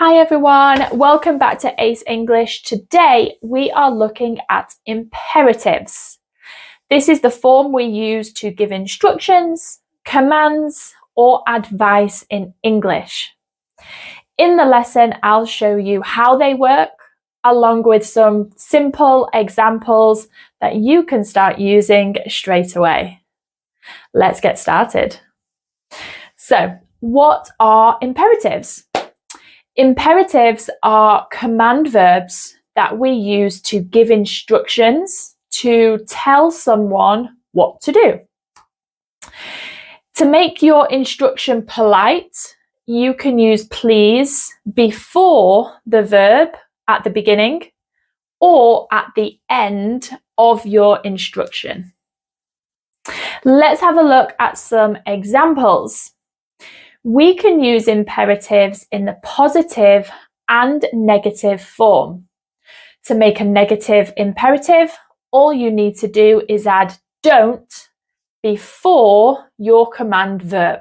Hi everyone, welcome back to Ace English. Today we are looking at imperatives. This is the form we use to give instructions, commands, or advice in English. In the lesson, I'll show you how they work, along with some simple examples that you can start using straight away. Let's get started. So, what are imperatives? Imperatives are command verbs that we use to give instructions, to tell someone what to do. To make your instruction polite, you can use please before the verb at the beginning or at the end of your instruction. Let's have a look at some examples. We can use imperatives in the positive and negative form. To make a negative imperative, all you need to do is add don't before your command verb.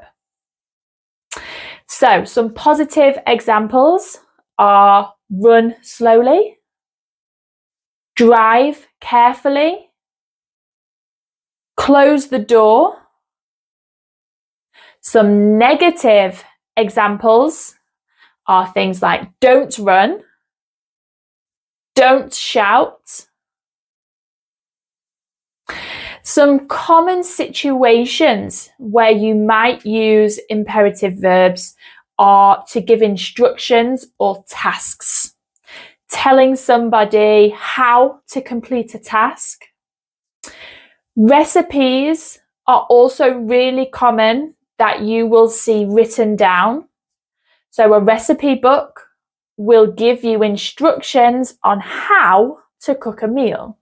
So, some positive examples are run slowly, drive carefully, close the door. Some negative examples are things like don't run, don't shout. Some common situations where you might use imperative verbs are to give instructions or tasks, telling somebody how to complete a task. Recipes are also really common that you will see written down. So a recipe book will give you instructions on how to cook a meal.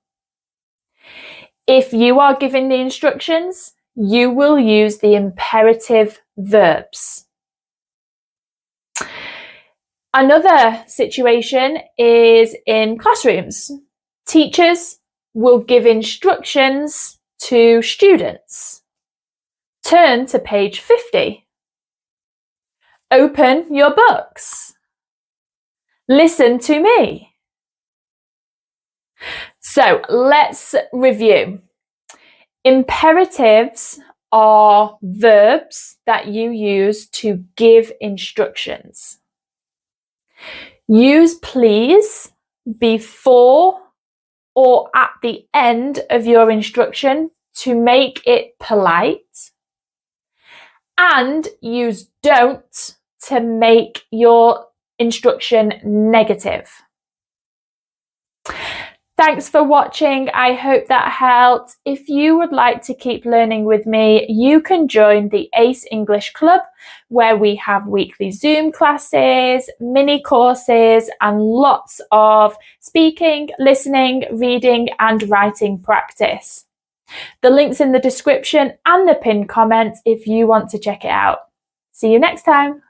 If you are giving the instructions, you will use the imperative verbs. Another situation is in classrooms. Teachers will give instructions to students. Turn to page 50. Open your books. Listen to me. So let's review. Imperatives are verbs that you use to give instructions. Use please before or at the end of your instruction to make it polite. And use don't to make your instruction negative. Thanks for watching. I hope that helped. If you would like to keep learning with me, you can join the Ace English Club, where we have weekly Zoom classes, mini courses, and lots of speaking, listening, reading, and writing practice. The link's in the description and the pinned comments if you want to check it out. See you next time.